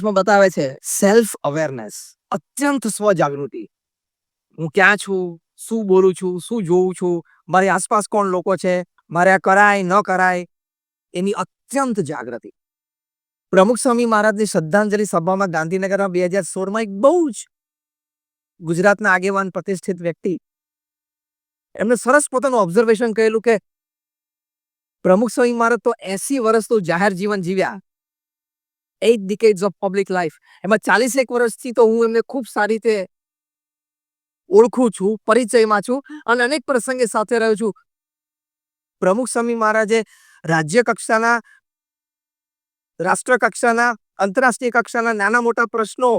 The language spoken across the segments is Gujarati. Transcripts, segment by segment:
માં બતાવે છે સેલ્ફ અવેરનેસ, અત્યંત સ્વજાગૃતિ. હું ક્યાં છું, શું બોલું છું, શું જોઉં છું, મારી આસપાસ કોણ લોકો છે, મારે આ કરાય ન કરાય, એની અત્યંત જાગૃતિ. પ્રમુખ સ્વામી મહારાજની શ્રદ્ધાંજલિ સભામાં ગાંધીનગરમાં 2016 એક બહુ જ ગુજરાતના આગેવાન પ્રતિષ્ઠિત વ્યક્તિ એમને સરસ પોતાનું ઓબ્ઝર્વેશન કહેલું કે પ્રમુખ સ્વામી મહારાજ તો 80 વર્ષ તો જાહેર જીવન જીવ્યા, 8 decades of public life. એમાં 41 વર્ષથી તો હું એમને ખૂબ સારી રીતે ઓળખું છું, પરિચયમાં છું અને અનેક પ્રસંગે સાથે રહ્યો છું. પ્રમુખ સ્વામી મહારાજે રાજ્ય કક્ષાના, રાષ્ટ્ર કક્ષાના, આંતરરાષ્ટ્રીય કક્ષાના નાના મોટા પ્રશ્નો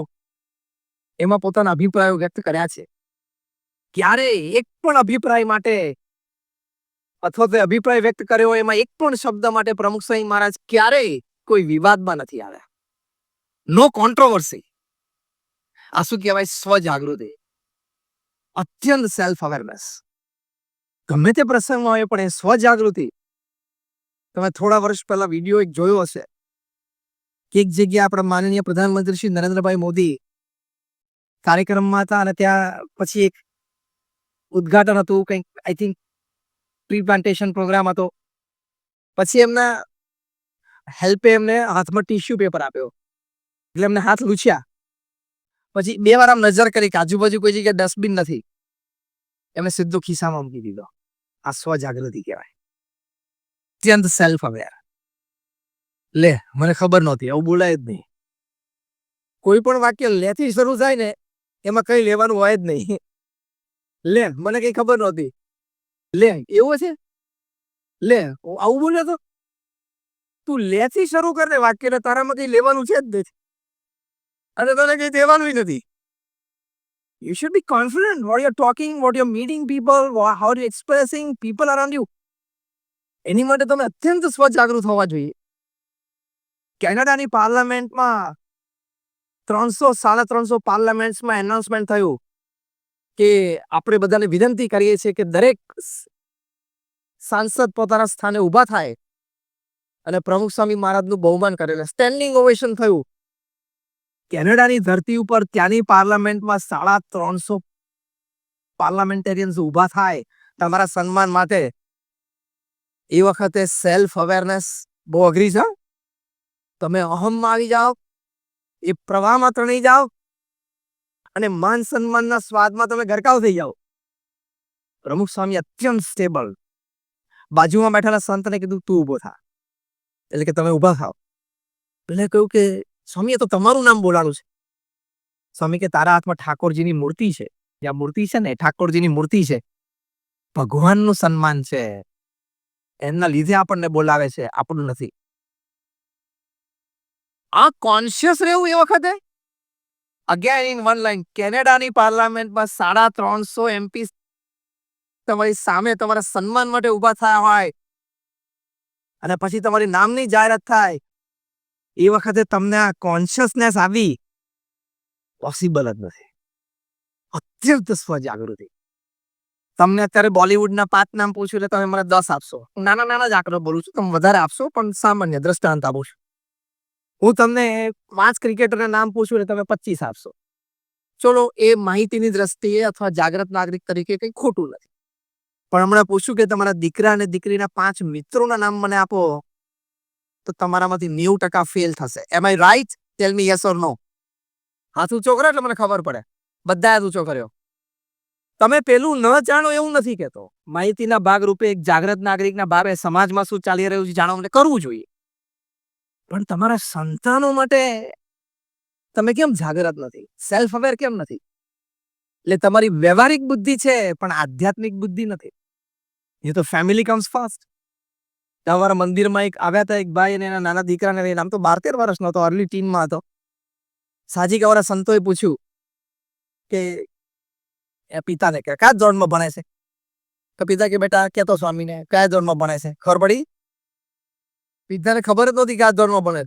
એમાં પોતાના અભિપ્રાયો વ્યક્ત કર્યા છે. ક્યારે એક પણ અભિપ્રાય માટે અથવા તો અભિપ્રાય વ્યક્ત કર્યો એમાં એક પણ શબ્દ માટે પ્રમુખ સ્વામી મહારાજ ક્યારેય કોઈ વિવાદમાં નથી આવ્યા. નો કોન્ટ્રોવર્સી. આ શું કહેવાય? સ્વજાગૃતિ, અત્યંત સેલ્ફ અવેરનેસ. ગમે તે પ્રસંગમાં હોય પણ એ સ્વજાગૃતિ. તમે થોડા વર્ષ પહેલા વિડીયો એક જોયો હશે કે એક જગ્યાએ આપણા માનનીય પ્રધાનમંત્રી શ્રી નરેન્દ્રભાઈ મોદી કાર્યક્રમમાં હતા અને ત્યાં પછી એક ઉદ્ઘાટન હતું, કંઈક I think tree plantation programme હતો. પછી એમના હેલ્પે એમને હાથમાં ટીશ્યુ પેપર આપ્યો એટલે એમને હાથ લૂછ્યા. પછી 2 વાર આમ નજર કરી કે આજુબાજુ કોઈ જગ્યાએ ડસ્ટબિન નથી, એમને સીધો ખિસ્સામાં મૂકી દીધો. આ સ્વજાગૃતિ કહેવાય, અત્યંત સેલ્ફ અવેર. લે, મને ખબર નહોતી, આવું બોલાય જ નહીં. કોઈ પણ વાક્ય લેથી શરૂ થાય ને એમાં કઈ લેવાનું હોય જ નહીં. લે, મને કઈ ખબર નહોતી. લે, એવું છે? લે, આવું બોલ્યો તો? તું લેથી શરૂ કર ને વાક્યને, તારામાં કઈ લેવાનું છે જ નથી અને તને કઈ દેવાનું નથી. You should be confident what you're talking, what you're meeting people, how you're expressing people around you. એની માટે તમે અત્યંત સ્વજાગૃત હોવા જોઈએ. કેનેડાની પાર્લામેન્ટમાં 300-350 પાર્લામેન્ટ્સમાં એનાઉન્સમેન્ટ થયું કે આપણે બધાને વિનંતી કરીએ છીએ કે દરેક સાંસદ પોતાના સ્થાને ઊભા થાય અને પ્રમુખ સ્વામી મહારાજનું બહુમાન કરે. સ્ટેન્ડિંગ ઓવેશન થયું. કેનેડાની ધરતી ઉપર ત્યાંની પાર્લામેન્ટમાં 350 પાર્લામેન્ટેરિયન્સ ઊભા થાય તમારા સન્માન માટે. એ વખતે સેલ્ફ અવેરનેસ બહુ અઘરી છે. તમે અહમમાં આવી જાઓ, એ પ્રવાહમાં તણાઈ જાઓ અને માન સન્માનના સ્વાદમાં તમે ગરકાવ થઈ જાઓ. પ્રમુખ સ્વામી અત્યંત સ્ટેબલ. બાજુમાં બેઠેલા સંતને કીધું તું ઊભો થા, એટલે કે તમે ઊભા થાવ. એટલે કહ્યું કે સ્વામી એ તો તમારું નામ બોલાનું છે. સ્વામી કે તારા હાથમાં ઠાકોરજીની મૂર્તિ છે, જ્યાં મૂર્તિ છે ને ઠાકોરજીની મૂર્તિ છે, ભગવાનનું સન્માન છે, એમના લીધે આપણને બોલાવે છે, આપણું નથી. આ કોન્શિયસ રહેવું એ વખતે. અગેન ઇન વન લાઈન, કેનેડાની પાર્લામેન્ટમાં 350 એમપી તમારી સામે તમારા સન્માન માટે ઊભા થયા હોય અને પછી તમારી નામની જાહેરાત થાય, એ વખતે તમને આ કોન્શિયસનેસ આવી, પોસિબલ જ નથી. અત્યંત સ્વજાગૃતિ. તમને અત્યારે બોલિવૂડના 5 નામ પૂછ્યું એટલે તમે મને 10 આપશો. નાના નાના જ આંકડો બોલું છું, તમે વધારે આપશો પણ સામાન્ય દ્રષ્ટાંત આપું છું. હું તમને 5 ક્રિકેટરના નામ પૂછું એટલે તમે 25 આપશો. ચલો, એ માહિતીની દ્રષ્ટિએ અથવા જાગૃત નાગરિક તરીકે કંઈ ખોટું નથી. પણ હમણાં પૂછ્યું કે તમારા દીકરા અને દીકરીના 5 મિત્રોના નામ મને આપો, તો તમારામાંથી 90% ફેલ થશે. Am I right? Tell me yes or no. હાથ ઊંચો કરો એટલે મને ખબર પડે. બધા હાથ ઊંચો કર્યો. તમે પેલું ન જાણો એવું નથી કહેતો. માહિતીના ભાગરૂપે એક જાગૃત નાગરિકના ભાવે સમાજમાં શું ચાલી રહ્યું છે જાણવા માટે કરવું જોઈએ. પણ તમારા સંતાનો માટે તમે કેમ જાગૃત નથી? સેલ્ફ અવેર કેમ નથી? એટલે તમારી વ્યવહારિક બુદ્ધિ છે પણ આધ્યાત્મિક બુદ્ધિ નથી. એ તો ફેમિલી કમ્સ ફર્સ્ટ. તમારા મંદિરમાં એક આવ્યા હતા એક ભાઈ અને એના નાના દીકરાને, આમ તો 12-13 વર્ષનો હતો, અર્લી ટીનમાં હતો. સાજી કવાળા સંતોએ પૂછ્યું કે પિતાને કે કયા ધોરણમાં ભણે છે? તો પિતા કે બેટા કહેતો સ્વામીને કયા ધોરણમાં ભણે છે. ખબર પડી? પિતાને ખબર જ નહોતી કયા ધોરણમાં ભણે.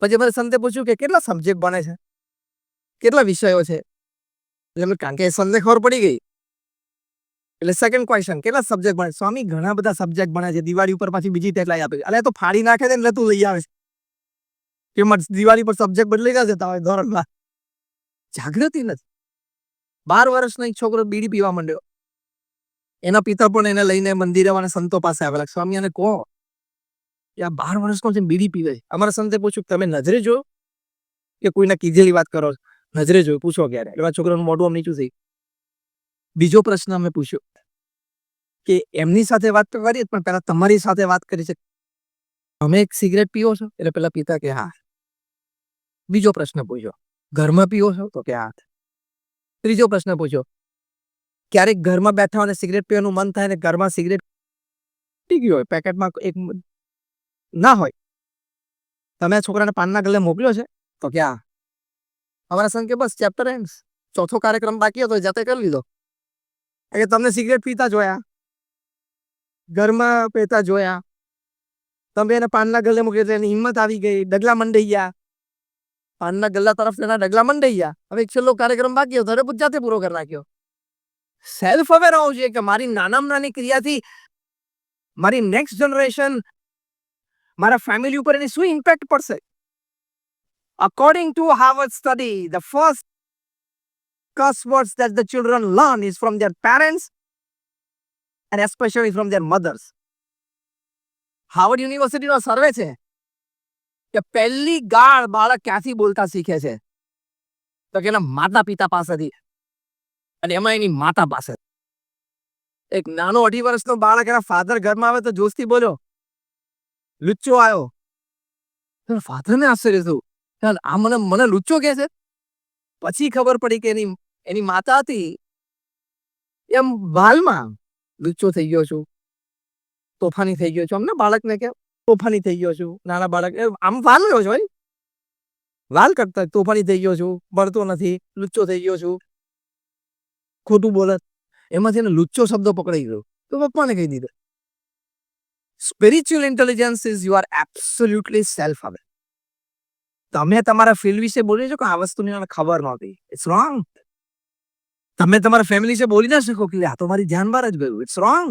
પછી મને સંતે પૂછ્યું કે કેટલા સબ્જેક્ટ ભણે છે, કેટલા વિષયો છે? એટલે કારણ કે સંતે ખબર પડી ગઈ એટલે સેકન્ડ ક્વેશ્ચન, કેટલા સબ્જેક્ટ ભણે? સ્વામી ઘણા બધા સબ્જેક્ટ ભણે છે, દિવાળી ઉપર પાછી બીજી ટેકલાઈ આપે છે. અલે તો ફાડી નાખે છે એટલે તું લઈ આવે છે. કે દિવાળી પર સબ્જેક્ટ બદલી ગયા જતા હોય ધોરણમાં. જાગૃતિ નથી. 12 વર્ષનો એક છોકરો બીડી પીવા માંડ્યો. એના પિતા પણ એને લઈને મંદિરે અને સંતો પાસે આવેલા. સ્વામી એને કહો કે આ 12 વર્ષનો છે બીડી પીવે. અમારા સંતે પૂછ્યું તમે નજરે જોયો કે કોઈને કીધેલી વાત કરો? નજરે જોયું. પૂછો ક્યારે? એવા છોકરાનું મોઢું આમ નીચું થઈ. બીજો પ્રશ્ન અમે પૂછ્યો કે એમની સાથે વાત તો કરી પણ પહેલા તમારી સાથે વાત કરી છે. તમે એક સિગરેટ પીવો છો? એટલે પેલા પિતા કે હા. બીજો પ્રશ્ન પૂછ્યો ઘરમાં પીવો છો? તો કે હા. ત્રીજો પ્રશ્ન પૂછ્યો ક્યારેક ઘરમાં બેઠા અને સિગરેટ પીવાનું મન થાય ને ઘરમાં સિગરેટ પી ગયો હોય પેકેટમાં એક ના હોય, તમે આ છોકરાને પાનના ગલ્લે મોકલ્યો છે? તો કે હા. અમારા સંઘ કે બસ ચેપ્ટર એન્ડ. ચોથો કાર્યક્રમ બાકી હતો જાતે કરી લીધો. કે તમને સિગરેટ પીતા જોયા, ઘરમાં પીતા જોયા, તમે એને પાનના ગલ્લે મૂકી એટલે એની હિંમત આવી ગઈ, ડગલા મંડાઈ ગયા. પાનના ગલ્લા તરફ એના ડગલા મંડાઈ ગયા. હવે એક છેલ્લો કાર્યક્રમ બાકી હતો એટલે જાતે પૂરો કરી નાખ્યો. સેલ્ફ અવેર હોવું જોઈએ કે મારી નાનામાં નાની ક્રિયાથી મારી નેક્સ્ટ જનરેશન, મારા ફેમિલી ઉપર એની શું ઇમ્પેક્ટ પડશે. According to Harvard study, the first curse words that the children learn is from their parents and especially from their mothers. Harvard યુનિવર્સિટીનો સર્વે છે કે પહેલી ગાળ બાળક ક્યાંથી બોલતા શીખે છે? તો કે એના માતા પિતા પાસેથી, અને એમાં એની માતા પાસે. એક નાનો 2.5 વર્ષનો બાળક એના ફાધર ઘરમાં આવે તો જોશથી બોલ્યો લુચ્ચો આવ્યો. ફાધરને આશ્ચર્ય થયું આ મને લુચ્ચો કે છે. પછી ખબર પડી કે એની માતા હતી એમ વાલમાં લુચ્ચો થઈ ગયો છું, તોફાની થઈ ગયો છું. અમને બાળકને કે તોફાની થઈ ગયો છું. નાના બાળક આમ વાલ રહ્યો છો, વાલ કરતા તોફાની થઈ ગયો છું, મળતો નથી, લુચ્ચો થઈ ગયો છું, ખોટું બોલત. એમાંથી એને લુચ્ચો શબ્દ પકડાઈ ગયો તો પપ્પાને કહી દીધો. Spiritual intelligence is you are absolutely self aware. તમે તમારા ફીલ્ડ વિશે બોલી છો કે આ વસ્તુની મને ખબર નહોતી. It's wrong. તમે તમારા ફેમિલી વિશે બોલી ના શકો કે આ તો મારી ધ્યાન બહાર જ ગયું. It's wrong.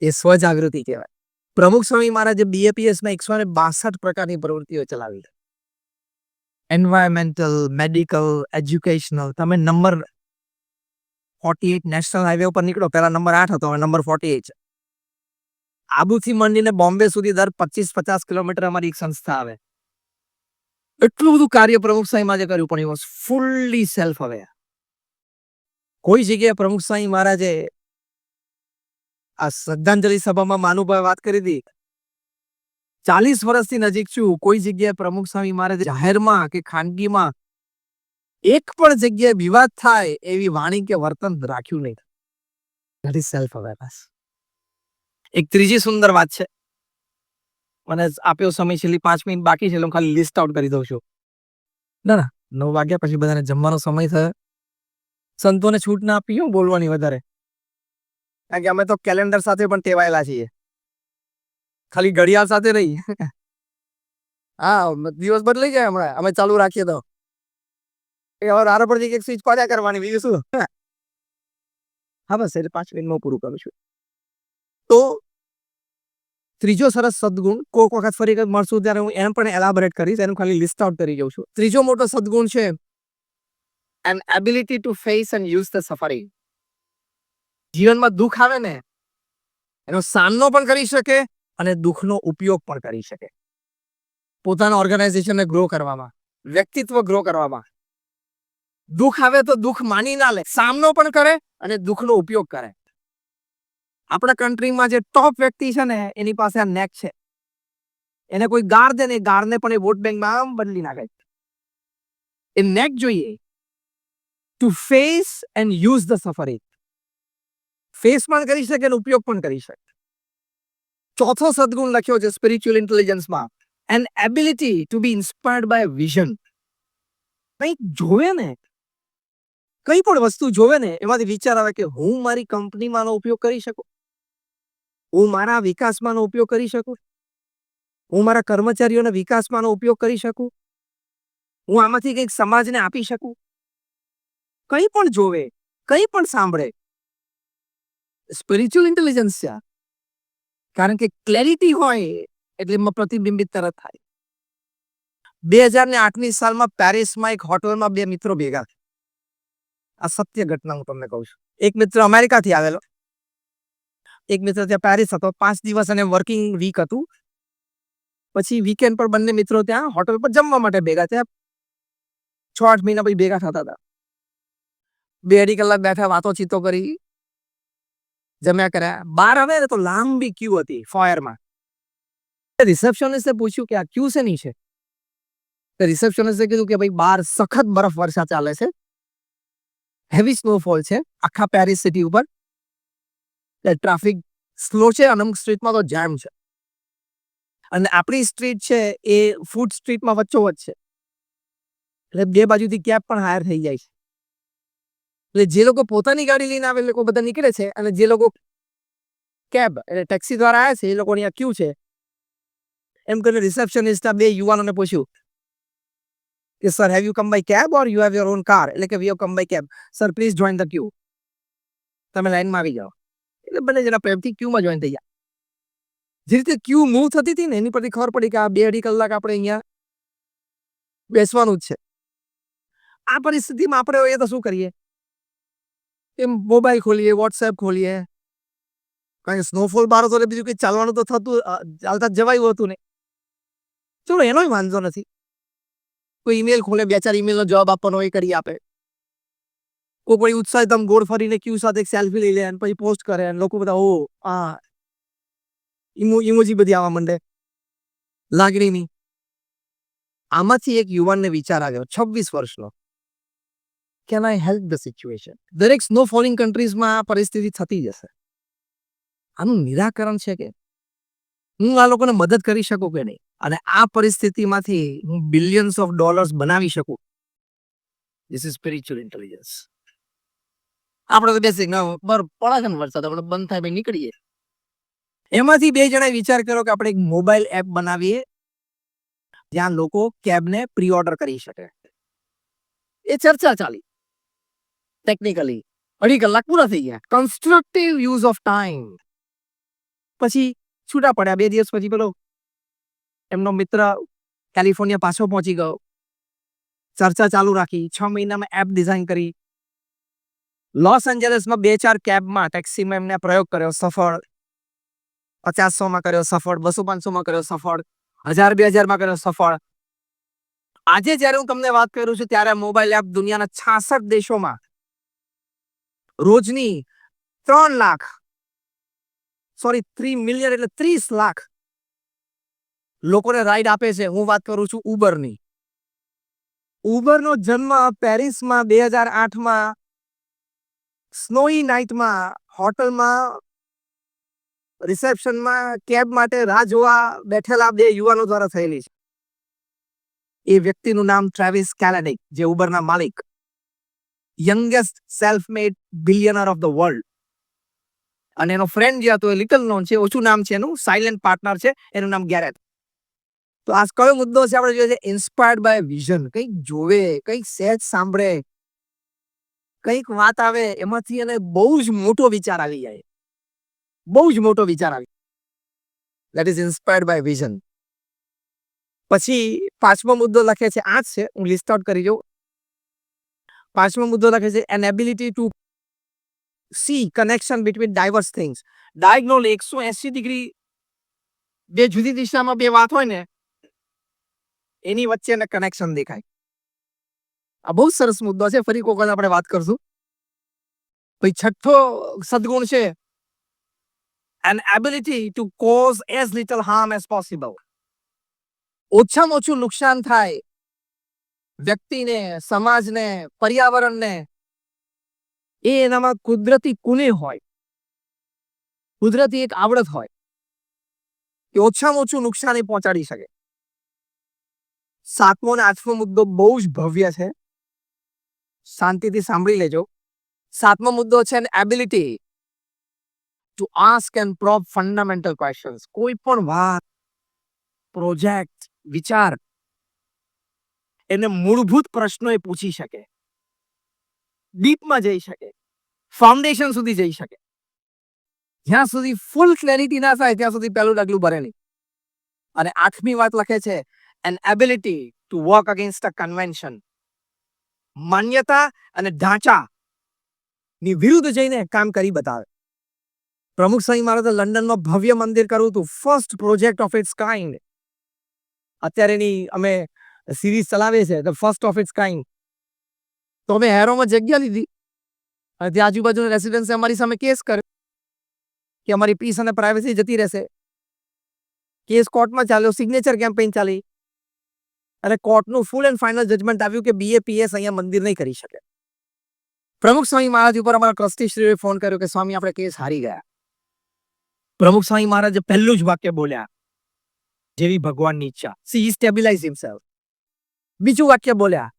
એ સ્વજાગૃતિ કહેવાય. પ્રમુખ સ્વામી મહારાજે BAPSમાં 162 પ્રકારની પ્રવૃત્તિઓ ચલાવી. Environmental, medical, educational. તમે નંબર 48 નેશનલ હાઈવે ઉપર નીકળો, પહેલા નંબર 8 હતો, હવે નંબર 48 છે. આબુથી માંડીને બોમ્બે સુધી દર 25-50 કિલોમીટર અમારી એક સંસ્થા આવે. એટલું બધું કાર્ય પ્રમુખ સ્વામી મહારાજે કર્યું પણ he was fully self aware. કોઈ જગ્યાએ પ્રમુખ સ્વામી મહારાજે આ શ્રદ્ધાંજલિ સભામાં માનુભાઈ વાત કરી હતી 40 વર્ષથી નજીક છું, કોઈ જગ્યાએ પ્રમુખ સ્વામી મહારાજે જાહેરમાં કે ખાનગીમાં એક પણ જગ્યાએ વિવાદ થાય એવી વાણી કે વર્તન રાખ્યું નહીં. That is self awareness. એક ત્રીજી સુંદર વાત છે. મને આપ્યો સમય છેલ્લી 5 મિનિટ બાકી છે, હું ખાલી લિસ્ટ આઉટ કરી દઉં છું. ના 9 વાગ્યા પછી બધાને જમવાનો સમય થયો. સંતોને છૂટ ના આપી હું બોલવાની વધારે, કારણ કે અમે તો કેલેન્ડર સાથે પણ ટેવાયેલા છીએ, ખાલી ઘડિયાળ સાથે નહીં. હા, દિવસ બદલાઈ જાય. હમણાં અમે ચાલુ રાખીએ તો રારો પરથી એક સ્વિચ પાડ્યા કરવાની, બીજું શું. હા બસ એટલે 5 મિનિટમાં પૂરું કરું છું. તો ત્રીજો સરસ સદગુણ કોઈક વખત ફરી મળશું ત્યારે હું એમ પણ એલાબોરેટ કરીશ, એનું ખાલી લિસ્ટ આઉટ કરી જાઉં છું. ત્રીજો મોટો સદગુણ છે an ability to face and use the suffering. જીવનમાં દુઃખ આવે ને એનો સામનો પણ કરી શકે અને દુઃખનો ઉપયોગ પણ કરી શકે. પોતાના ઓર્ગેનાઇઝેશનને ગ્રો કરવામાં, વ્યક્તિત્વ ગ્રો કરવામાં. દુઃખ આવે તો દુઃખ માની ના લે, સામનો પણ કરે અને દુઃખનો ઉપયોગ કરે. આપણા કન્ટ્રીમાં જે ટોપ વ્યક્તિ છે ને એની પાસે આ નેક છે. એને કોઈ ગાર દે ને ગારને પણ એ વોટ બેંકમાં આમ બદલી નાખે. એ નેક જોઈએ to face and use the suffering. Face પણ કરી શકે અને ઉપયોગ પણ કરી શકે. ચોથો સદગુણ લખ્યો છે સ્પિરિચ્યુઅલ ઇન્ટેલિજન્સમાં, an ability to be inspired by vision. કંઈક જોવે ને, કઈ પણ વસ્તુ જોવે ને એમાંથી વિચાર આવે કે હું મારી કંપનીમાં આનો ઉપયોગ કરી શકું, હું મારા વિકાસમાં ઉપયોગ કરી શકું, હું મારા કર્મચારીઓના વિકાસમાં ઉપયોગ કરી શકું, હું આમાંથી કંઈક સમાજને આપી શકું. કંઈ પણ જોવે, કંઈ પણ સાંભળે, સ્પિરિચ્યુઅલ ઇન્ટેલિજન્સ છે. કારણ કે ક્લેરિટી હોય એટલે એમાં પ્રતિબિંબિત તરત થાય. 2008ની સાલમાં પેરિસમાં એક હોટલમાં બે મિત્રો ભેગા થયા. આ સત્ય ઘટના હું તમને કહું છું. એક મિત્ર અમેરિકાથી આવેલો, એક મિત્ર ત્યાં પેરિસ હતો. 5 દિવસ અને વર્કિંગ વીક હતું. પછી વીકેન્ડ પર બંને મિત્રો ત્યાં હોટલ પર જમવા માટે ભેગા થયા. 6-8 મહિના પછી ભેગા થતા હતા. 2-2.5 કલાક બેઠા, વાતો-ચીતો કરી, જમ્યા કર્યા. બહાર આવે ને તો લાંબી ક્યુ હતી ફોયરમાં. રિસેપ્શનિસ્ટે પૂછ્યું કે આ ક્યુ શેની છે? રિસેપ્શનિસ્ટે કીધું કે ભાઈ બહાર સખત બરફ વર્ષા ચાલે છે, હેવી સ્નોફોલ છે આખા પેરિસ સિટી ઉપર, ટ્રાફિક સ્લો છે અને અમુક સ્ટ્રીટમાં તો જામ છે, અને આપણી સ્ટ્રીટ છે એ ફૂડ સ્ટ્રીટમાં વચ્ચોવચ્ચ છે, એટલે બે બાજુથી કેબ પણ હાયર થઈ જાય છે. એટલે જે લોકો પોતાની ગાડી લઈને આવે એ લોકો બધા નીકળે છે, અને જે લોકો કેબ એટલે ટેક્સી દ્વારા આવે છે એ લોકોની આ ક્યુ છે. એમ કરીને રિસેપ્શનિસ્ટ બે યુવાનોને પૂછ્યું કે sir, have you come by cab or you have your own car? એટલે કે we have come by cab. Sir please join the queue. તમે લાઈનમાં આવી જાઓ. એટલે બંને જણા પ્રેમથી ક્યુમાં જોઈન થઈ ગયા. જે રીતે ક્યુ મૂવ થતી હતી ને એની પરથી ખબર પડી કે આ 2-2.5 કલાક આપણે અહીંયા બેસવાનું જ છે. આ પરિસ્થિતિમાં આપણે હોઈએ તો શું કરીએ? એમ મોબાઈલ ખોલીએ, વોટ્સએપ ખોલીએ, કારણ કે સ્નોફોલ બાર હતો એટલે બીજું કંઈ ચાલવાનું તો થતું, ચાલતા જવાયું હતું નહીં. ચલો એનોય વાંધો નથી. કોઈ ઈમેલ ખોલે, 2-4 ઈમેલનો જવાબ આપવાનો હોય કરી આપે. કોઈ કોઈ ઉત્સાહિત આમ ગોળ ફરીને ક્યુ સાથે એક સેલ્ફી લઈ લે અને પછી પોસ્ટ કરે અને લોકો બધા ઓ આ ઇમોજી બધી આવવા માંડે લાગણીની. આમાંથી એક યુવાનને વિચાર આવ્યો, 26 વર્ષનો, can I help the situation? દરેક સ્નો ફોલિંગ કન્ટ્રીઝમાં આ પરિસ્થિતિ થતી જ હશે. આનું નિરાકરણ છે કે હું આ લોકોને મદદ કરી શકું કે નહીં, અને આ પરિસ્થિતિમાંથી હું બિલિયન્સ ઓફ ડોલર્સ બનાવી શકું. This is spiritual intelligence. આપણે તો બેસિક પડે છે ને વરસાદ, આપણે બંધ થાય ભાઈ નીકળીએ. એમાંથી બે જણાએ વિચાર કર્યો કે આપણે એક મોબાઈલ એપ બનાવીએ જ્યાં લોકો કેબને પ્રી ઓર્ડર કરી શકે. એ ચર્ચા ચાલી. ટેકનિકલી 2.5 કલાક પૂરા થઈ ગયા. Constructive use of time. પછી છૂટા પડ્યા. 2 દિવસ પછી પેલો એમનો મિત્ર કેલિફોર્નિયા પાછો પહોંચી ગયો. ચર્ચા ચાલુ રાખી. 6 મહિનામાં એપ ડિઝાઇન કરી. લોસ એન્જલસમાં 2-4 કેબમાં, ટેક્સીમાં એમને પ્રયોગ કર્યો, સફળ. 500માં કર્યો સફળ, 200-500માં કર્યો સફળ, 1000-2000માં કર્યો સફળ. આજે જ્યારે હું તમને વાત કરું છું ત્યારે મોબાઈલ એપ દુનિયાના 66 દેશોમાં રોજની 3 મિલિયન એટલે 30 લાખ લોકોને રાઈડ આપે છે. હું વાત કરું છું ઉબરની. ઉબરનો જન્મ પેરિસમાં 2008માં સ્નોઈ નાઇટમાં હોટલમાં રિસેપ્શનમાં કેબ માટે રાહ જોવા બેઠેલા બે યુવાનો દ્વારા થયેલી છે. એ વ્યક્તિનું નામ ટ્રેવિસ કેલેનિક, જે ઉબરના માલિક, youngest self made billionaire of the world. અને એનો ફ્રેન્ડ જે હતો એ લિટલ નોન છે, ઓછું નામ છે એનું, સાયલેન્ટ પાર્ટનર છે, એનું નામ ગેરેટ. તો આ કયો મુદ્દો છે આપણે જોઈએ છે? Inspired by vision. કંઈક જોવે, કંઈક સહેજ સાંભળે, કંઈક વાત આવે એમાંથી એને બહુ જ મોટો વિચાર આવી જાય. બહુ જ મોટો વિચાર આવી. That is inspired by vision. પછી 5મો મુદ્દો લખે છે, આ જ છે, હું લિસ્ટ આઉટ કરી જાઉં. 5મો મુદ્દો લખે છે, an ability to see connection between diverse things. Diagonal 180 degree બે જુદી દિશામાં બે વાત હોય ને એની વચ્ચે એને કનેક્શન દેખાય. આ બહુ સરસ મુદ્દો છે, ફરી કોઈ વખત આપણે વાત કરશું. પછી 6થો સદગુણ છે, an ability to cause as little harm as possible. ઓછામાં ઓછું નુકસાન થાય વ્યક્તિને, સમાજને, પર્યાવરણને, એ એનામાં કુદરતી કુને હોય, કુદરતી એક આવડત હોય કે ઓછામાં ઓછું નુકસાન એ પહોંચાડી શકે. 7મો અને 8મો મુદ્દો બહુ જ ભવ્ય છે, શાંતિથી સાંભળી લેજો. 7મો મુદ્દો છે, an ability to ask and probe fundamental questions. કોઈ પણ વાત, પ્રોજેક્ટ, વિચાર, એને મૂળભૂત પ્રશ્નો એ પૂછી શકે, ડીપમાં જઈ શકે, ફાઉન્ડેશન સુધી જઈ શકે. જ્યાં સુધી ફૂલ ક્લેરિટી ના થાય ત્યાં સુધી પહેલું ડગલું ભરે નહીં. અને 8મી વાત લખે છે, an ability to work against a convention. માન્યતા અને ઢાંચા ની વિરુદ્ધ જઈને કામ કરી બતાવે. પ્રમુખ સ્વામી મહારાજે લંડનમાં ભવ્ય મંદિર કર્યું હતું, first project of its kind. અત્યારેની અમે સિરીઝ ચલાવે છે the first of its kind. તો અમે હેરોમાં જગ્યા લીધી અને ત્યાં આજુબાજુના રેસિડન્સે અમારી સામે કેસ કર્યો કે અમારી પીસ અને પ્રાઇવસી જતી રહેશે. કેસ કોર્ટમાં ચાલ્યો, સિગ્નેચર કેમ્પેઇન ચાલી અને કોર્ટનું ફૂલ એન્ડ ફાઇનલ જજમેન્ટ આવ્યું કે બીએપીએસ અહીંયા મંદિર નહીં કરી શકે. પ્રમુખ સ્વામી મહારાજ ઉપર અમારા ટ્રસ્ટીશ્રીઓએ ફોન કર્યો કે સ્વામી આપણે કેસ હારી ગયા. પ્રમુખ સ્વામી મહારાજે પહેલું જ વાક્ય બોલ્યા, જેવી ભગવાનની ઈચ્છા. C stabilise himself. બીજું વાક્ય બોલ્યા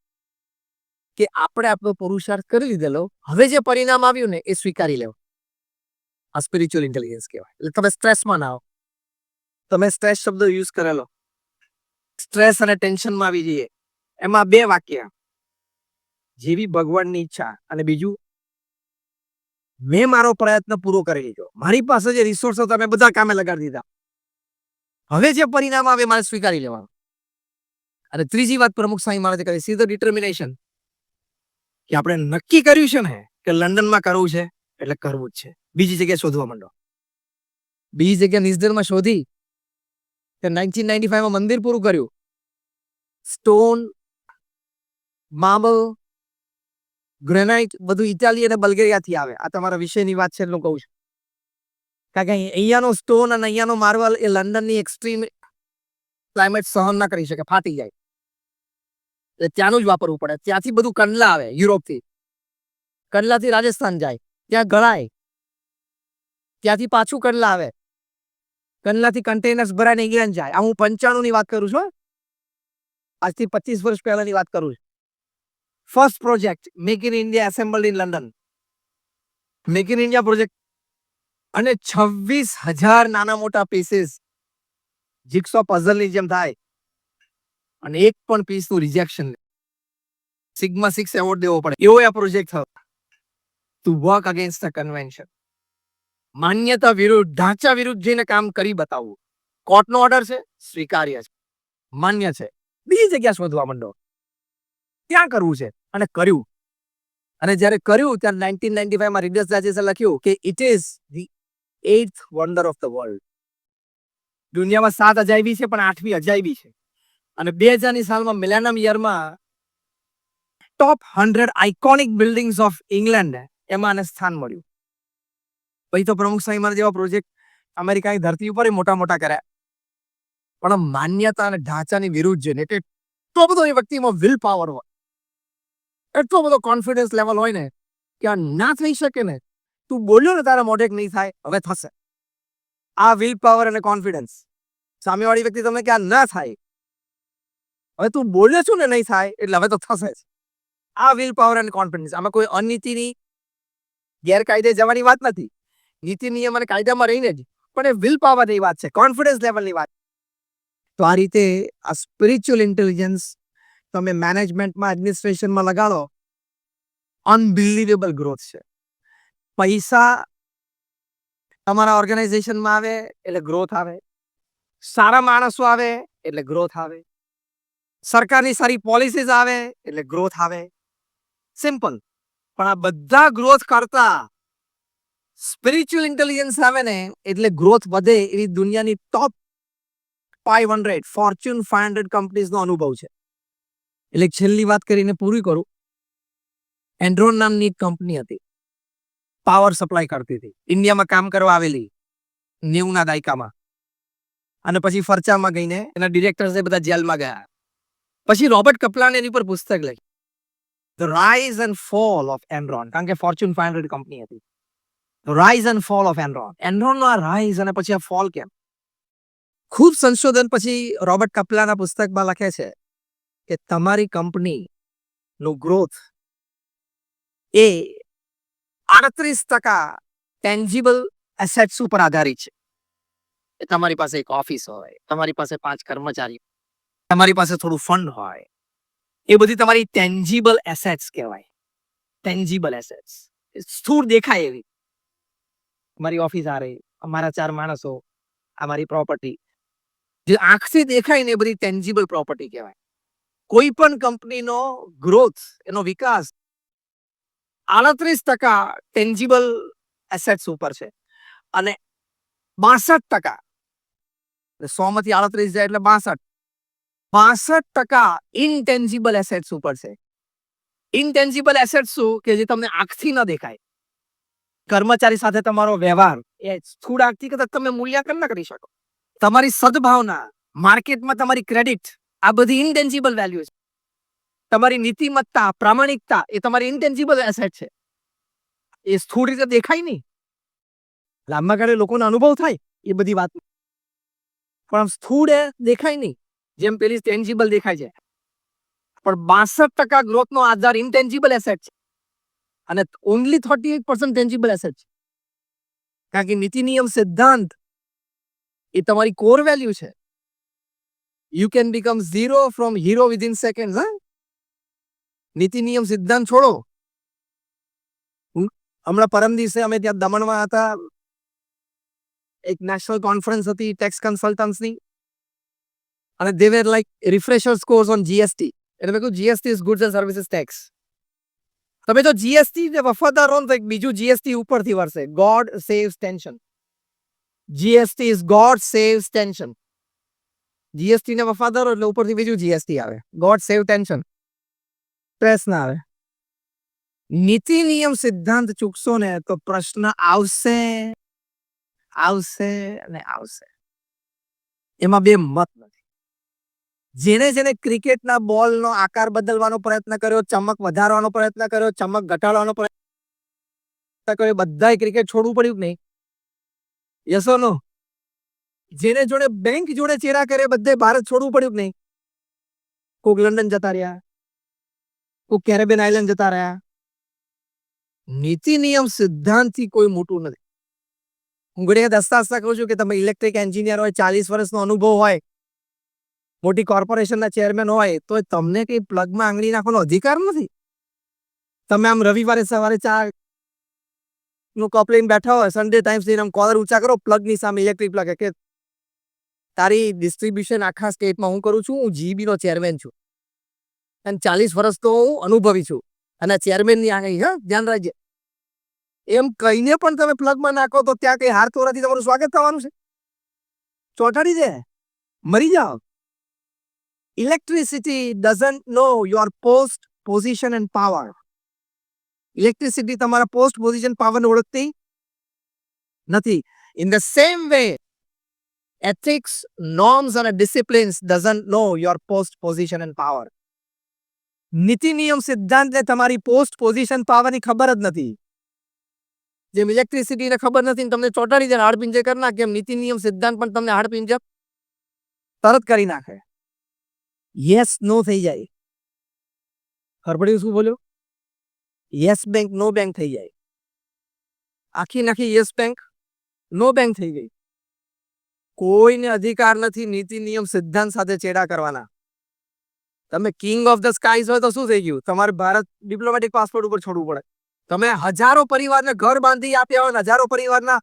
કે આપણે આપણો પુરુષાર્થ કરી લીધેલો, હવે જે પરિણામ આવ્યું ને એ સ્વીકારી લેવું. આ સ્પિરિચ્યુઅલ ઇન્ટેલિજન્સ કહેવાય. એટલે તમે સ્ટ્રેસમાં ના આવો. તમે સ્ટ્રેસ શબ્દ યુઝ કરેલો, સ્ટ્રેસ અને ટેન્શનમાં આવી જઈએ. એમાં બે વાક્ય, જેવી ભગવાનની ઈચ્છા અને બીજું મેં મારો પ્રયત્ન પૂરો કરી લીધો. મારી પાસે જે રિસોર્સ હતા મેં બધા કામે લગાડી દીધા. હવે જે પરિણામ આવે મારે સ્વીકારી લેવાનું. અને ત્રીજી વાત પ્રમુખ સ્વામી મહારાજે કરી, સી ધ ડિટર્મિનેશન, કે આપણે નક્કી કર્યું છે ને કે લંડનમાં કરવું છે એટલે કરવું જ છે. બીજી જગ્યાએ શોધવા માંડો. બીજી જગ્યા નિઝદરમાં શોધી કે 1995 માં મંદિર પૂરું કર્યું. સ્ટોન, માર્બલ, ગ્રેનાઇટ બધું ઇટાલી અને બલ્ગેરિયાથી આવે. આ તમારા વિષયની વાત છે એટલું કહું છું. કારણ કે અહીંયાનો સ્ટોન અને અહીંયાનો માર્બલ એ લંડનની એક્સ્ટ્રીમ ક્લાઇમેટ સહન ના કરી શકે, ફાટી જાય. એટલે ત્યાંનું જ વાપરવું પડે. ત્યાંથી બધું કંડલા આવે યુરોપથી. કંડલાથી રાજસ્થાન જાય, ત્યાં ગળાય. ત્યાંથી પાછું કંડલા આવે. કંડલાથી કન્ટેનર્સ ભરાઈને ઇંગ્લેન્ડ જાય. આ હું 95 ની વાત કરું છું. આજથી 25 વર્ષ પહેલાની વાત કરું છું. First project make in India assembled in London. Make in India project અને 26,000 નાના મોટા પીસીસ જીગસો પઝલની જેમ થાય અને એક પણ પીસનું રિજેક્શન. સિગ્મા 6 એવોર્ડ દેવો પડે એવો આ પ્રોજેક્ટ થયો. To work against a convention. માન્યતા વિરુદ્ધ, ઢાંચા વિરુદ્ધ જઈને કામ કરી બતાવવું. કોર્ટનો ઓર્ડર છે, સ્વીકાર્ય છે, માન્ય છે. બીજી જગ્યા શોધવા માંડો, ક્યાં કરવું છે અને કર્યું. અને જ્યારે કર્યું ત્યારે 1995 માં રીડર્સ ડાયજેસ્ટે લખ્યું કે it is the 8th wonder of the world. દુનિયામાં 7 અજાયબી છે પણ 8મી અજાયબી છે. અને 2000ની સાલમાં મિલેનિયમ યરમાં top 100 iconic buildings of England એમાં આને સ્થાન મળ્યું. પછી તો પ્રમુખ સ્વામી મહારાજ જેવા પ્રોજેક્ટ અમેરિકાની ધરતી ઉપર મોટા મોટા કર્યા. પણ માન્યતા અને ઢાંચાની વિરુદ્ધ છે ને એટલે એટલો બધો એ વ્યક્તિમાં વિલ પાવર હોય, એટલો બધો કોન્ફિડન્સ લેવલ હોય ને કે આ ના થઈ શકે ને. તું બોલ્યો ને તારા મોઢે નહીં થાય, હવે થશે. આ વિલ પાવર અને કોન્ફિડન્સ. સામેવાળી વ્યક્તિ તમને કે આ ના થાય, હવે તું બોલ્યો છું ને નહીં થાય એટલે હવે તો થશે જ. આ વિલ પાવર અને કોન્ફિડન્સ. આમાં કોઈ અનીતિની ગેરકાયદે જવાની વાત નથી. નીતિ નિયમ અને કાયદામાં રહીને જ, પણ એ વિલ પાવરની વાત છે, કોન્ફિડન્સ લેવલની વાત. તો આ રીતે આ સ્પિરિચ્યુઅલ ઇન્ટેલિજન્સ તમે મેનેજમેન્ટમાં, એડમિનિસ્ટ્રેશનમાં લગાડો, અનબિલીવેબલ ગ્રોથ છે. પૈસા તમારા ઓર્ગેનાઇઝેશનમાં આવે એટલે ગ્રોથ આવે. સારા માણસો આવે એટલે ગ્રોથ આવે. સરકારની સારી પોલિસીઝ આવે એટલે ગ્રોથ આવે. સિમ્પલ. પણ આ બધા ગ્રોથ કરતા સ્પિરિચ્યુઅલ ઇન્ટેલિજન્સ આવે ને એટલે ગ્રોથ વધે એવી દુનિયાની ટોપ 500 ફોર્ચ્યુન 500 કંપનીઝનો અનુભવ છે. એટલે છેલ્લી વાત કરીને પૂરી કરું. એન્ડ્રોન નામની એક કંપની હતી, પાવર સપ્લાય કરતી હતી, ઇન્ડિયામાં કામ કરવા આવેલી 90ના દાયકામાં. અને પછી ફરચામાં ગઈને એના ડિરેક્ટર્સ બધા જેલમાં ગયા. પછી રોબર્ટ કપલાને એની પર પુસ્તક લખી, the rise and fall of Enron. કારણ કે ફોર્ચ્યુન 500 કંપની હતી. Rise and fall of Enron. એનરોનનો આ રાઇઝ અને પછી આ ફોલ કેમ? ખૂબ સંશોધન પછી રોબર્ટ કપલાના પુસ્તકમાં લખે છે કે તમારી કંપનીનું ગ્રોથ એ 38% ટેન્જિબલ એસેટ્સ ઉપર આધારિત છે. તમારી પાસે એક ઓફિસ હોય, તમારી પાસે 5 કર્મચારી, તમારી પાસે થોડું ફંડ હોય, એ બધી તમારી ટેન્જિબલ એસેટ્સ કહેવાય. ટેન્જિબલ એસેટ્સ સ્થૂળ દેખાય એવી. મારી ઓફિસ આ રહી, અમારા 4 માણસો, આ મારી પ્રોપર્ટી, જે આંખથી દેખાય ને એ બધી ટેન્જિબલ પ્રોપર્ટી કહેવાય. કોઈ પણ કંપનીનો ગ્રોથ, એનો વિકાસ 38% ટેન્જિબલ એસેટ્સ ઉપર છે અને 62%, 100 માંથી 38 જાય એટલે 62% ઇનટેન્જિબલ એસેટ્સ ઉપર છે. ઇનટેન્જિબલ એસેટ્સ શું કે જે તમને આંખથી ન દેખાય. કર્મચારી સાથે તમારો વ્યવહાર એ સ્થૂળ આંખથી કદાચ તમે મૂલ્યાંકન ન કરી શકો. તમારી સદભાવના, માર્કેટમાં તમારી ક્રેડિટ, આ બધી ઇનટેન્જિબલ વેલ્યુ છે. તમારી નીતિમત્તા, પ્રામાણિકતા એ તમારી ઇનટેન્જિબલ એસેટ છે. એ સ્થૂળ રીતે દેખાય નહીં. લાંબા ગાળે લોકોનો અનુભવ થાય એ બધી વાત, પણ આમ સ્થૂળ એ દેખાય નહીં. જેમ પેલી ટેન્જિબલ દેખાય છે. પણ 62% ગ્રોથનો આધાર ઇનટેન્જિબલ એસેટ છે અને ઓનલી 38% ટેન્જિબલ એસેટ છે. કારણ કે નીતિ નિયમ સિદ્ધાંત એ તમારી કોર વેલ્યુ છે. You can become zero from hero within second. નીતિ નિયમ સિદ્ધાંત છોડો. હમણાં પરમ દિવસે અમે ત્યાં દમણમાં હતા, એક નેશનલ કોન્ફરન્સ હતી ટેક્સ કન્સલ્ટન્ટ્સની, અને દે વેર લાઈક રિફ્રેશર્સ કોર્સ ઓન જીએસટી. એટલે મેં કહ્યું GST is goods and services tax. તમે જો જીએસટી ને વફાદાર રહો તો એક બીજું જીએસટી ઉપરથી વરસે, God saves tension. GST is God saves tension. GST ને વફાદાર હો એટલે ઉપરથી બીજું જીએસટી આવે, ગોડ સેવ ટેન્શન. સ્ટ્રેસ ના આવે. નીતિ નિયમ સિદ્ધાંત ચૂકશો ને તો પ્રશ્ન આવશે આવશે અને આવશે. એમાં બે મત નથી. જેને ક્રિકેટના બોલનો આકાર બદલવાનો પ્રયત્ન કર્યો, ચમક વધારવાનો પ્રયત્ન કર્યો, ચમક ઘટાડવાનો પ્રયત્ન કર્યો, બધાય ક્રિકેટ છોડવું પડ્યું કે નહીં? યસ ઓર નો? જેને જોડે બેંક જોડે ચેડા કરે બધે ભારત છોડવું પડ્યું કે નહીં? કોક લંડન જતા રહ્યા, કોક કેરેબિયન આઇલેન્ડ જતા રહ્યા. નીતિ નિયમ સિદ્ધાંતથી કોઈ મોટું નથી. હું ઘણી વખત હસતા કહું છું કે તમે ઇલેક્ટ્રિક એન્જિનિયર હોય, 40 વર્ષનો અનુભવ હોય, મોટી કોર્પોરેશનના ચેરમેન હોય, તો તમને કઈ પ્લગમાં આંગળી નાખવાનો અધિકાર નથી. તમે આમ રવિવારે સવારે ચા નું કપ લઈને બેઠા હોય, સન્ડે ટાઈમ્સ લઈને આમ કોલર ઊંચા કરો, પ્લગની સામે ઇલેક્ટ્રિક પ્લગ, કે તારી ડિસ્ટ્રીબ્યુશન આખા સ્ટેટમાં હું કરું છું, હું જીબી નો ચેરમેન છું અને 40 વર્ષ તો હું અનુભવી છું અને ચેરમેનની આંગળી, ધ્યાન રાખજે. એમ કહીને પણ તમે પ્લગમાં નાખો તો ત્યાં કઈ હાર તોરાથી તમારું સ્વાગત થવાનું છે? ચોંટાડી દે, મરી જાઓ. Electricity doesn't know your post, position and power. Electricity તમારા પોસ્ટ, પોઝિશન, પાવરને ઓળખતી નથી. In the same way ethics, norms અને disciplines doesn't know your post, position and power. નીતિ નિયમ સિદ્ધાંતને તમારી પોસ્ટ, પોઝિશન, પાવરની ખબર જ નથી. જેમ ઇલેક્ટ્રિસિટીને ખબર નથી ને તમને ચોંટાડી દે, હાડપિંજર કરી નાખે, એમ નીતિ નિયમ સિદ્ધાંત પણ તમને હાડપિંજર તરત કરી નાખે. યસ નો થઈ જાય. ખબર શું બોલ્યો? યસ બેંક નો બેંક થઈ જાય. આખી નાખી યસ બેંક નો બેંક થઈ ગઈ. કોઈને અધિકાર નથી નીતિ નિયમ સિદ્ધાંત સાથે ચેડા કરવાના. તમે કિંગ ઓફ ધ સ્કાઈઝ હોય તો શું થઈ ગયું? તમારે ભારત ડિપ્લોમેટિક પાસપોર્ટ ઉપર છોડવું પડે. તમે હજારો પરિવારને ઘર બાંધી આપ્યા હોય, હજારો પરિવારના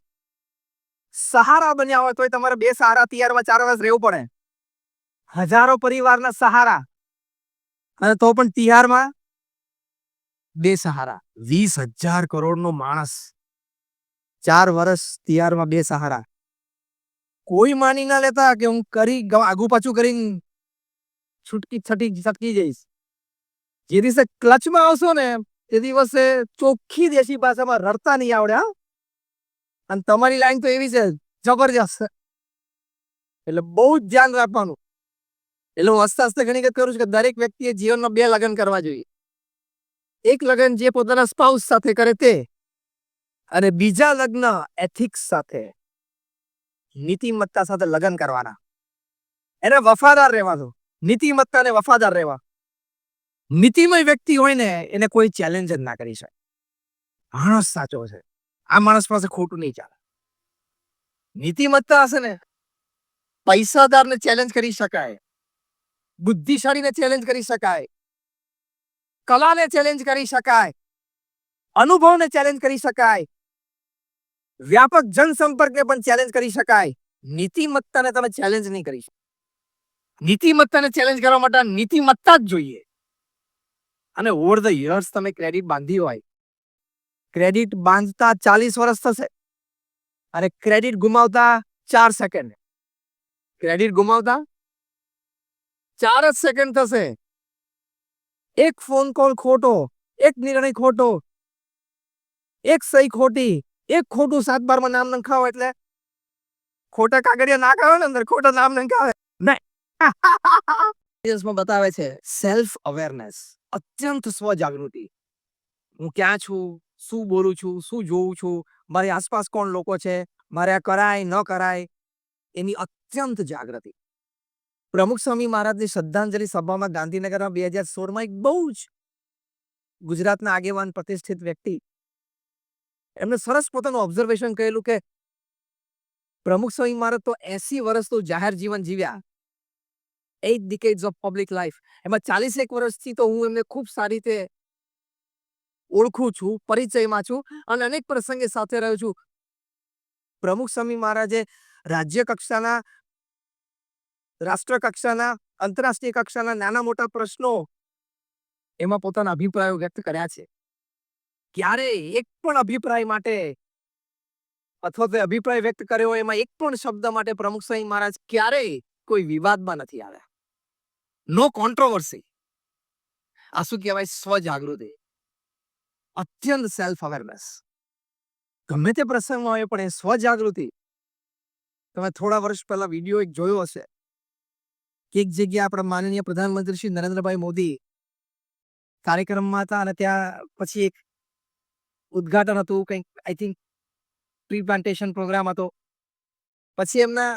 સહારા બન્યા હોય, તો તમારે 2 સહારા તિયારમાં 4 વર્ષ રહેવું પડે. હજારો પરિવારના સહારા, અને તો પણ તિહારમાં 2 સહારા. 20,000 કરોડનો માણસ, 4 વર્ષ તિહારમાં 2 સહારા. કોઈ માની ના લેતા કે હું કરી આગુ પાછું કરીને છટકી જઈશ. જે દિવસે ક્લચમાં આવશો ને તે દિવસે ચોખ્ખી દેશી ભાષામાં રડતા નહીં આવડે. અને તમારી લાઈન તો એવી છે જબરજસ્ત, એટલે બહુ જ ધ્યાન રાખવાનું. એટલે હું હસતા ઘણી વખત કરું છું કે દરેક વ્યક્તિએ જીવનમાં 2 લગ્ન કરવા જોઈએ. એક લગ્ન જે પોતાના સ્પાઉસ સાથે કરે તે, અને બીજા લગ્ન એથિક્સ સાથે, નીતિમત્તા સાથે લગ્ન કરવાના. એને વફાદાર રહેવાનું. નીતિમત્તાને વફાદાર રહેવા. નીતિમય વ્યક્તિ હોય ને એને કોઈ ચેલેન્જ જ ના કરી શકે. માણસ સાચો છે, આ માણસ પાસે ખોટું નહીં ચાલે. નીતિમત્તા હશે ને, પૈસાદારને ચેલેન્જ કરી શકાય, બુદ્ધિશાળીને ચેલેન્જ કરી શકાય, કલાને ચેલેન્જ કરી શકાય, અનુભવને ચેલેન્જ કરી શકાય, વ્યાપક જનસંપર્કને પણ ચેલેન્જ કરી શકાય. નીતિમત્તાને તમે ચેલેન્જ નહીં કરી શકો. નીતિમત્તાને ચેલેન્જ કરવા માટે આ નીતિમત્તા જ જોઈએ. અને ઓવર ધ યર્સ તમે ક્રેડિટ બાંધી હોય, ક્રેડિટ બાંધતા 40 વર્ષ થશે અને ક્રેડિટ ગુમાવતા 4 સેકન્ડ. ક્રેડિટ ગુમાવતા 4 જ સેકન્ડ થશે. એક ફોન કોલ ખોટો, એક નિર્ણય ખોટો, એક સહી ખોટી, એક ખોટું 7 બારમાં નામ નંખાવો એટલે ખોટા કાગળિયા ના આવે ને અંદર, ખોટા નામ નંખાવે નહીં. બતાવે છે સેલ્ફ અવેરનેસ, અત્યંત સ્વજાગૃતિ. હું ક્યાં છું, શું બોલું છું, શું જોઉં છું, મારી આસપાસ કોણ લોકો છે, મારે આ કરાય ન કરાય, એની અત્યંત જાગૃતિ. પ્રમુખ સ્વામી મહારાજની શ્રદ્ધાંજલિ સભામાં ગાંધીનગરમાં 2016માં એક બહુ જ ગુજરાતના આગેવાન પ્રતિષ્ઠિત વ્યક્તિ એમને સરસ પોતાનું ઓબ્ઝર્વેશન કહેલું કે પ્રમુખ સ્વામી મહારાજ તો 80 વર્ષ તો જાહેર જીવન જીવ્યા, 8 decades of public life. એમાં 41 વર્ષથી તો હું એમને ખૂબ સારી રીતે ઓળખું છું, પરિચયમાં છું અને અનેક પ્રસંગે સાથે રહ્યો છું. પ્રમુખ સ્વામી મહારાજે રાજ્ય કક્ષાના, રાષ્ટ્ર કક્ષાના, આંતરરાષ્ટ્રીય કક્ષાના નાના મોટા પ્રશ્નો એમાં પોતાના અભિપ્રાયો વ્યક્ત કર્યા છે. ક્યારે એક પણ અભિપ્રાય માટે અથવા તો અભિપ્રાય વ્યક્ત કર્યો હોય એમાં એક પણ શબ્દ માટે પ્રમુખ સ્વામી મહારાજ ક્યારેય કોઈ વિવાદમાં નથી આવ્યા. નો કોન્ટ્રોવર્સી. આ શું કહેવાય? સ્વજાગૃતિ, અત્યંત સેલ્ફ અવેરનેસ. ગમે તે પ્રસંગમાં હોય પણ એ સ્વજાગૃતિ. તમે થોડા વર્ષ પહેલા વિડીયો એક જોયો હશે કે એક જગ્યાએ આપણા માનનીય પ્રધાનમંત્રી શ્રી નરેન્દ્રભાઈ મોદી કાર્યક્રમમાં હતા અને ત્યાં પછી એક ઉદ્ઘાટન હતું, કંઈક I think tree plantation programme હતો. પછી એમના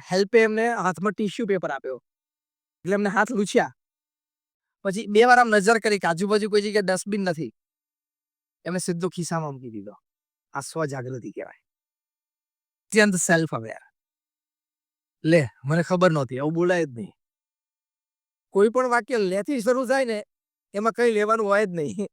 હેલ્પે એમને હાથમાં ટીશ્યુ પેપર આપ્યો એટલે એમને હાથ લૂછ્યા. પછી 2 વાર આમ નજર કરી કે આજુબાજુ કોઈ જગ્યાએ ડસ્ટબિન નથી, એમને સીધો ખિસ્સામાં મૂકી દીધો. આ સ્વજાગૃતિ કહેવાય, અત્યંત સેલ્ફ અવેર. લે મને ખબર નહોતી, આવું બોલાય જ નહીં. કોઈ પણ વાક્ય લેથી શરૂ થાય ને એમાં કઈ લેવાનું હોય જ નહીં.